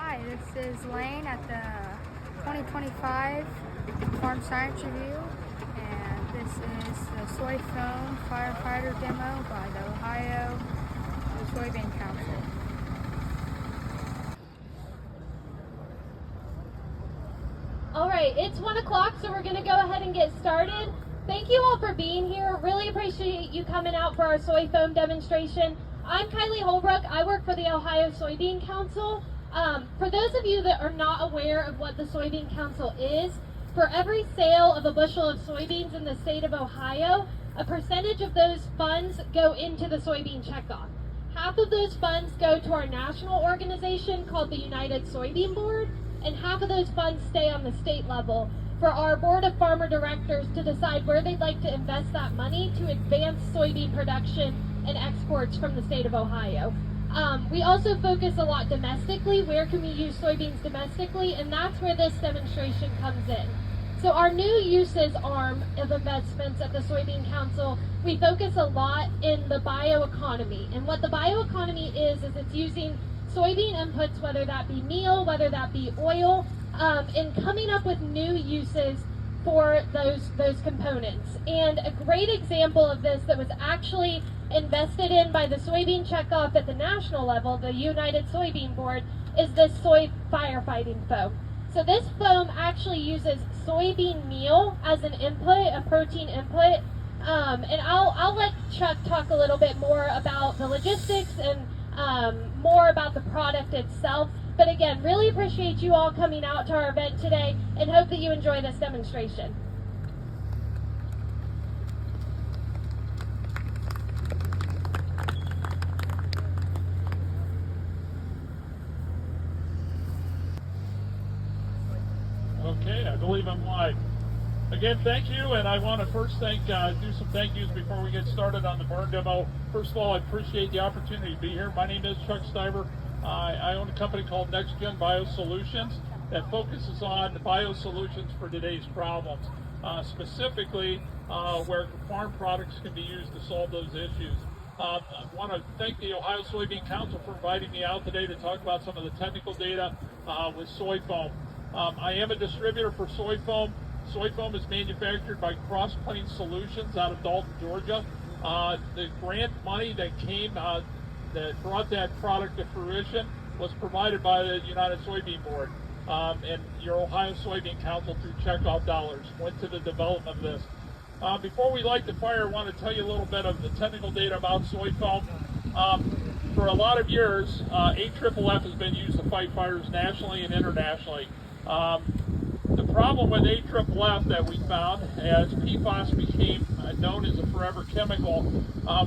Hi, this is Lane at the 2025 Farm Science Review, and this is the soy foam firefighter demo by the Ohio Soybean Council. All right, it's 1 o'clock, so we're going to go ahead and get started. Thank you all for being here. Really appreciate you coming out for our soy foam demonstration. I'm Kylie Holbrook. I work for the Ohio Soybean Council. For those of you that are not aware of what the Soybean Council is, for every sale of a bushel of soybeans in the state of Ohio, a percentage of those funds go into the soybean checkoff. Half of those funds go to our national organization called the United Soybean Board, and half of those funds stay on the state level for our Board of Farmer Directors to decide where they'd like to invest that money to advance soybean production and exports from the state of Ohio. We also focus a lot domestically. Where can we use soybeans domestically? And that's where this demonstration comes in. So our new uses arm of investments at the Soybean Council, we focus a lot in the bioeconomy. And what the bioeconomy is it's using soybean inputs, whether that be meal, whether that be oil, and coming up with new uses for those components. And a great example of this that was actually invested in by the soybean checkoff at the national level, the United Soybean Board, is this soy firefighting foam. So this foam actually uses soybean meal as an input, a protein input, and I'll let Chuck talk a little bit more about the logistics and more about the product itself. But again, really appreciate you all coming out to our event today and hope that you enjoy this demonstration. Okay, I believe I'm live. Again, thank you, and I want to first do some thank yous before we get started on the burn demo. First of all, I appreciate the opportunity to be here. My name is Chuck Stiver. I own a company called Next Gen Biosolutions that focuses on the biosolutions for today's problems, specifically where farm products can be used to solve those issues. I want to thank the Ohio Soybean Council for inviting me out today to talk about some of the technical data with soy foam. I am a distributor for soy foam. Soy foam is manufactured by Cross Plains Solutions out of Dalton, Georgia. The grant money that came that brought that product to fruition was provided by the United Soybean Board, and your Ohio Soybean Council through checkoff dollars went to the development of this. Before we light the fire, I want to tell you a little bit of the technical data about soy foam. For a lot of years, AFFF has been used to fight fires nationally and internationally. The problem with AFFF that we found, as PFAS became known as a forever chemical,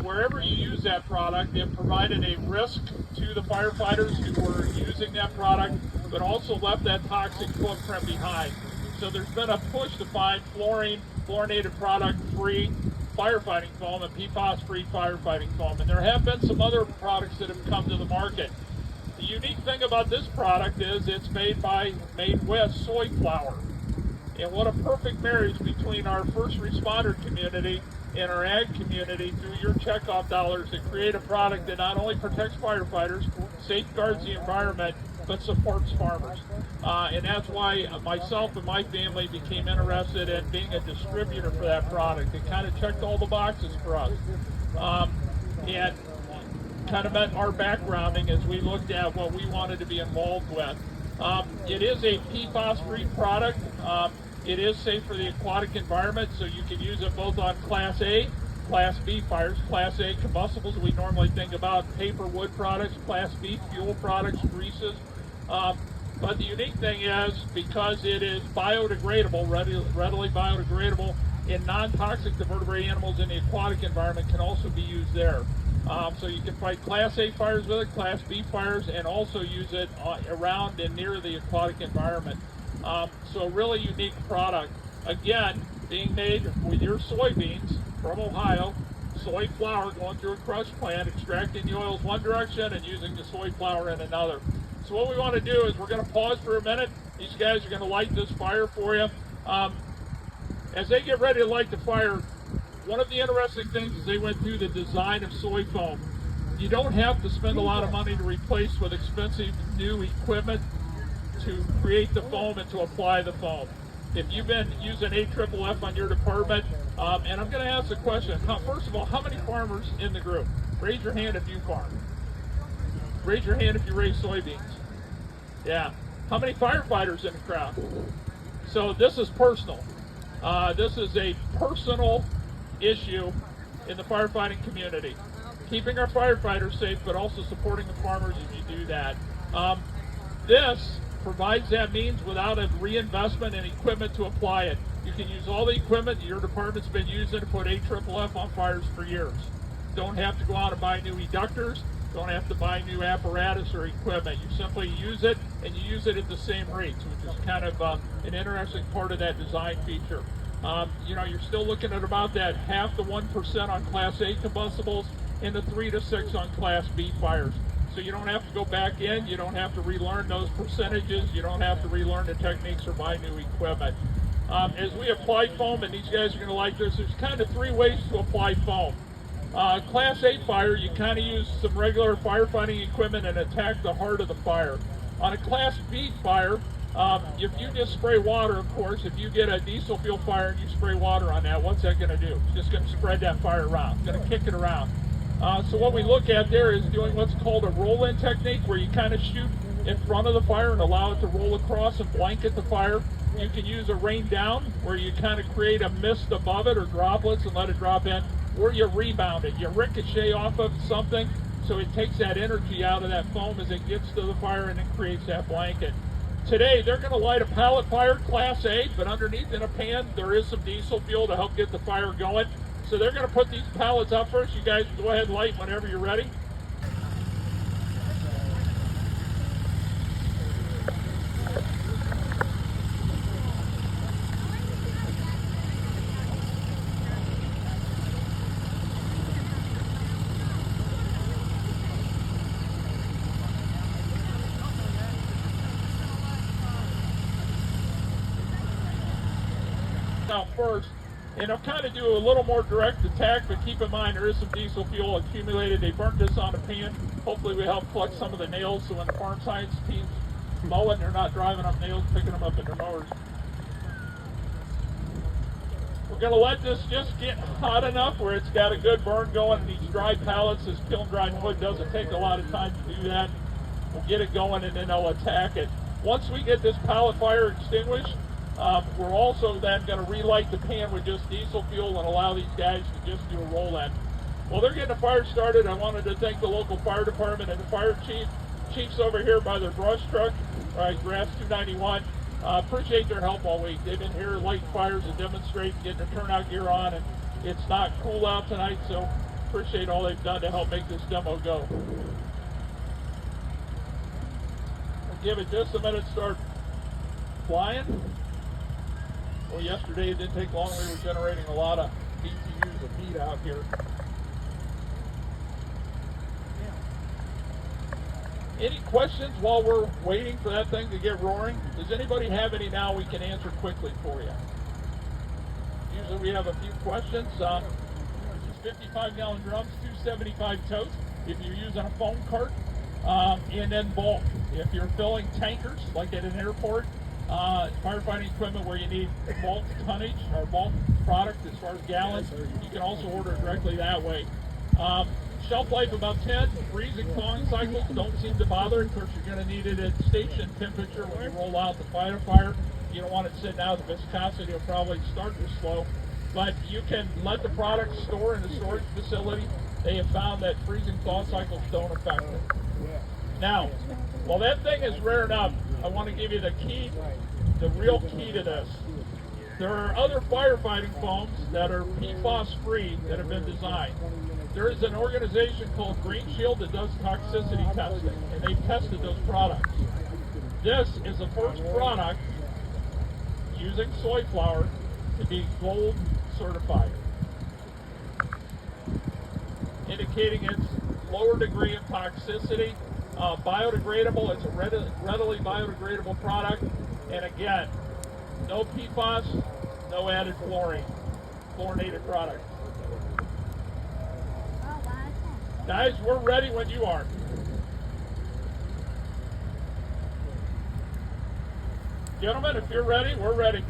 wherever you use that product, it provided a risk to the firefighters who were using that product, but also left that toxic footprint behind. So there's been a push to find fluorinated product-free firefighting foam and PFAS-free firefighting foam. And there have been some other products that have come to the market. The unique thing about this product is it's made with soy flour. And what a perfect marriage between our first responder community and our ag community through your checkoff dollars to create a product that not only protects firefighters, safeguards the environment, but supports farmers. And that's why myself and my family became interested in being a distributor for that product. It kind of checked all the boxes for us. And kind of met our backgrounding as we looked at what we wanted to be involved with. It is a PFAS-free product. It is safe for the aquatic environment, so you can use it both on Class A, Class B fires. Class A combustibles we normally think about, paper, wood products. Class B fuel products, greases. But the unique thing is, because it is biodegradable, readily biodegradable, and non-toxic to vertebrate animals in the aquatic environment can also be used there. So you can fight Class A fires with it, Class B fires, and also use it around and near the aquatic environment. So really unique product. Again, being made with your soybeans from Ohio, soy flour going through a crush plant, extracting the oils one direction and using the soy flour in another. So what we want to do is we're going to pause for a minute. These guys are going to light this fire for you. As they get ready to light the fire, one of the interesting things is they went through the design of soy foam. You don't have to spend a lot of money to replace with expensive new equipment. to create the foam and to apply the foam. If you've been using AFFF on your department, and I'm going to ask a question. First of all, how many farmers in the group? Raise your hand if you farm. Raise your hand if you raise soybeans. Yeah. How many firefighters in the crowd? So this is personal. This is a personal issue in the firefighting community. Keeping our firefighters safe, but also supporting the farmers as you do that. This provides that means without a reinvestment in equipment to apply it. You can use all the equipment that your department's been using to put AFFF on fires for years. Don't have to go out and buy new eductors. Don't have to buy new apparatus or equipment. You simply use it, and you use it at the same rates, which is kind of an interesting part of that design feature. You're still looking at about that half to 1% on Class A combustibles and the 3 to 6 on Class B fires. So you don't have to go back in, you don't have to relearn those percentages, you don't have to relearn the techniques or buy new equipment. As we apply foam, and these guys are going to like this, there's kind of 3 ways to apply foam. Class A fire, you kind of use some regular firefighting equipment and attack the heart of the fire. On a Class B fire, if you just spray water, of course, if you get a diesel fuel fire and you spray water on that, what's that going to do? It's just going to spread that fire around, it's going to kick it around. So what we look at there is doing what's called a roll-in technique, where you kind of shoot in front of the fire and allow it to roll across and blanket the fire. You can use a rain down, where you kind of create a mist above it or droplets and let it drop in, or you rebound it. You ricochet off of something, so it takes that energy out of that foam as it gets to the fire and it creates that blanket. Today, they're going to light a pallet fire, Class A, but underneath in a pan, there is some diesel fuel to help get the fire going. So they're going to put these pallets up first. You guys go ahead and light whenever you're ready. Now first, and I'll kind of do a little more direct attack, but keep in mind there is some diesel fuel accumulated. They burnt this on a pan. Hopefully we help collect some of the nails, so when the farm science team's mowing, they're not driving up nails, picking them up in their mowers. We're going to let this just get hot enough where it's got a good burn going, and these dry pallets, this kiln dried wood doesn't take a lot of time to do that. We'll get it going and then they'll attack it. Once we get this pallet fire extinguished, we're also then going to relight the pan with just diesel fuel and allow these guys to just do a roll-in. While they're getting the fire started, I wanted to thank the local fire department and the fire chiefs over here by their brush truck, Grass 291. Appreciate their help all week. They've been here lighting fires and demonstrating, getting their turnout gear on, and it's not cool out tonight, so appreciate all they've done to help make this demo go. We'll give it just a minute to start flying. Well, yesterday it didn't take long. We were generating a lot of BTUs of heat out here. Any questions while we're waiting for that thing to get roaring? Does anybody have any now we can answer quickly for you? Usually we have a few questions. 55-gallon drums, 275 totes if you're using a foam cart, and then bulk. If you're filling tankers, like at an airport, firefighting equipment where you need bulk tonnage or bulk product as far as gallons, you can also order it directly that way. Shelf life about 10. Freezing thawing cycles don't seem to bother. Of course, you're going to need it at station temperature when you roll out the fire. You don't want it sitting out. The viscosity will probably start to slow. But you can let the product store in a storage facility. They have found that freezing thaw cycles don't affect it. Now, while that thing is rearing up, I want to give you the key, the real key to this. There are other firefighting foams that are PFAS-free that have been designed. There is an organization called Green Shield that does toxicity testing, and they've tested those products. This is the first product using soy flour to be gold certified, indicating its lower degree of toxicity, biodegradable. It's a readily biodegradable product, and again, no PFAS, no added fluorine, fluorinated product. Guys, we're ready when you are. Gentlemen, if you're ready, we're ready.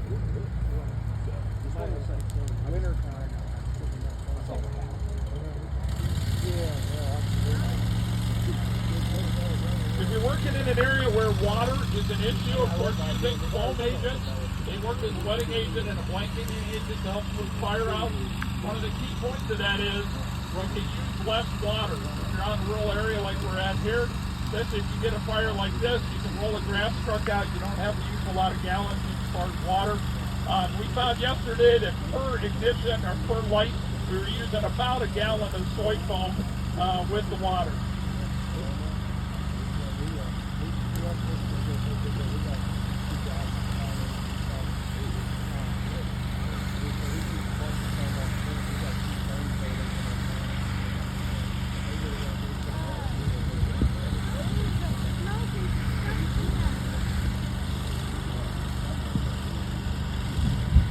If you're working in an area where water is an issue, of course, using foam agents, they work as a wetting agent and a blanketing agent to help move fire out. One of the key points of that is when you use less water. If you're on a rural area like we're at here, especially if you get a fire like this, you can roll a grass truck out. You don't have to use a lot of gallons as far as water. We found yesterday that per ignition or per light, we were using about a gallon of soy foam with the water.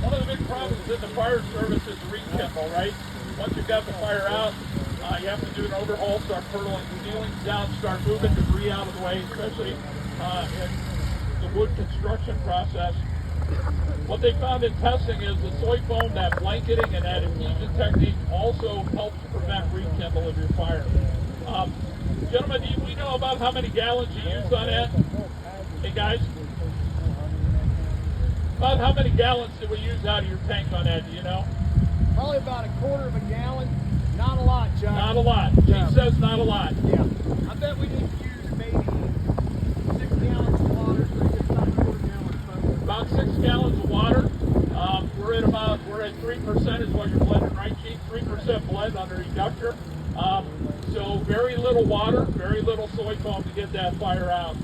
One of the big problems in the fire service is rekindle, right? Once you've got the fire out, you have to do an overhaul, start hurling ceilings down, start moving debris out of the way, especially in the wood construction process. What they found in testing is the soy foam, that blanketing and that adhesion technique also helps prevent rekindle of your fire. Gentlemen, do we know about how many gallons you used on that? Hey guys? About how many gallons did we use out of your tank on that, do you know? Probably about a quarter of a gallon. Not a lot, Chuck. Not a lot. No. She says not a lot. Yeah. I bet we didn't use maybe 6 gallons of water, so it's about a quarter gallon of foam. About 6 gallons of water. We're at 3% is what you're blending, right, Chief? 3% blend under eductor. So very little water, very little soy foam to get that fire out.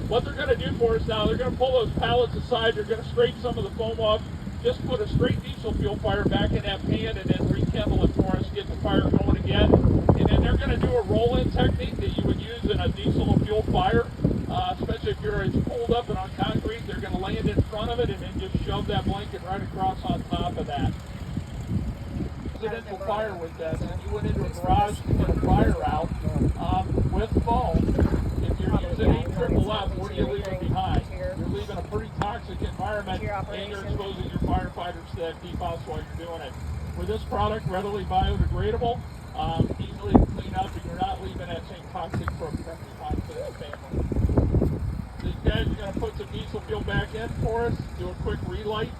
What they're going to do for us now, they're going to pull those pallets aside, they're going to scrape some of the foam off, just put a straight diesel fuel fire back in that pan and then rekindle it for us, get the fire going again. And then they're going to do a roll-in technique that you would use in a diesel or fuel fire, especially if it's pulled up and on concrete. They're going to lay it in front of it and then just shove that blanket right across on top of that. Residential fire with that. If you went into a garage to get a fire out with foam, if you're using AFFF, what are you leaving behind? You're leaving a pretty toxic environment and you're exposing your firefighters to that PFAS while you're doing it. With this product, readily biodegradable, easily to clean up, and you're not leaving that same toxic footprint behind for that family. These guys are going to put some diesel fuel back in for us, do a quick relight.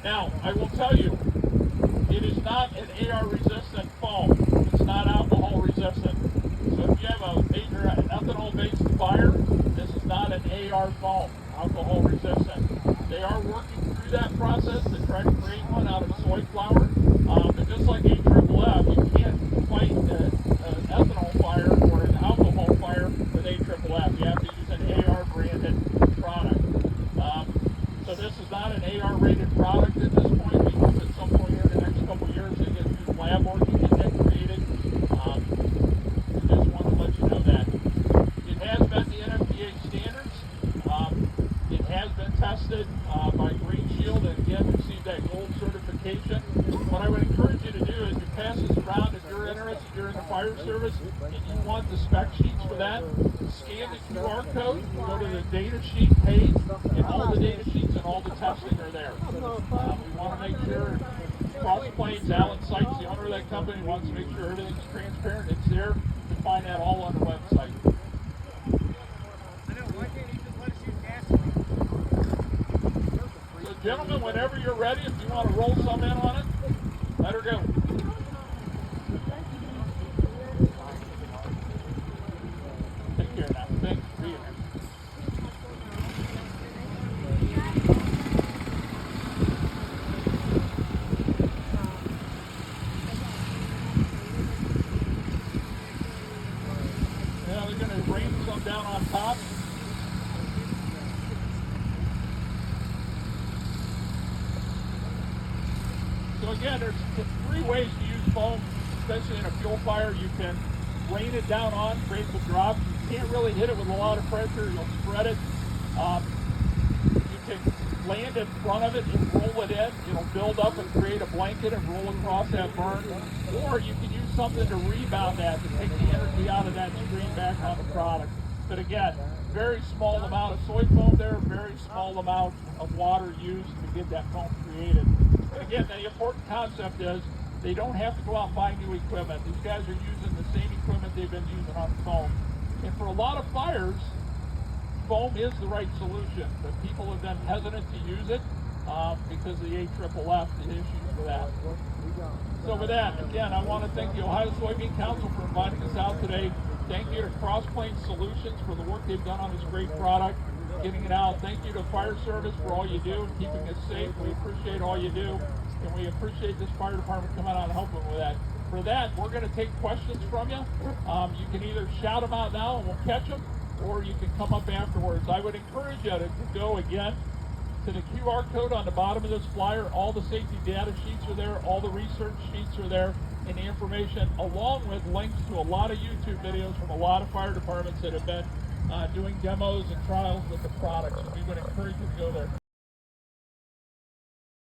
Now, I will tell you, it is not an AR resistant foam. It's not alcohol resistant. So if you have a major ethanol-based fire, this is not an AR foam, alcohol resistant. They are working through that process to try to create one out of soy flour. But just like AFFF, you can't fight an ethanol fire or an alcohol fire with AFFF. You have to use an AR branded product. So this is not an AR rated product at this point. We hope at some point in the next couple of years they get through lab work and get that created. Just want to let you know that. It has met the NFPA standards. It has been tested by Green Shield and again received that gold certification. What I would encourage you to do is you pass this around if you're interested, you're in the fire service, and you want the spec sheets for that, scan the QR code, go to the data sheet page, and all the data sheets and all the testing are there. We want to make sure Cross Plains, Alan Sykes, the owner of that company, wants to make sure everything's transparent. It's there. You can find that all on the website. So gentlemen, whenever you're ready, if you want to roll some in on it, let her go. Take care now. Thanks for being here. Now they're going to rain some down on top. So again, there's 3 ways to use foam, especially in a fuel fire. You can rain it down on, create the drop. You can't really hit it with a lot of pressure. You'll spread it. You can land in front of it and roll it in. It'll build up and create a blanket and roll across that burn. Or you can use something to rebound that, to take the energy out of that stream back on the product. But again, very small amount of soy foam there, very small amount of water used to get that foam created. And again, the important concept is they don't have to go out and buy new equipment. These guys are using the same equipment they've been using on foam. And for a lot of fires, foam is the right solution, but people have been hesitant to use it because of the AFFF, the issues for that. So with that, again, I want to thank the Ohio Soybean Council for inviting us out today. Thank you to Cross Plains Solutions for the work they've done on this great product, getting it out. Thank you to Fire Service for all you do and keeping us safe. We appreciate all you do, and we appreciate this fire department coming out and helping with that. For that, we're going to take questions from you. You can either shout them out now and we'll catch them, or you can come up afterwards. I would encourage you to go again to the QR code on the bottom of this flyer. All the safety data sheets are there, all the research sheets are there, and the information, along with links to a lot of YouTube videos from a lot of fire departments that have been doing demos and trials with the products. We would encourage you to go there.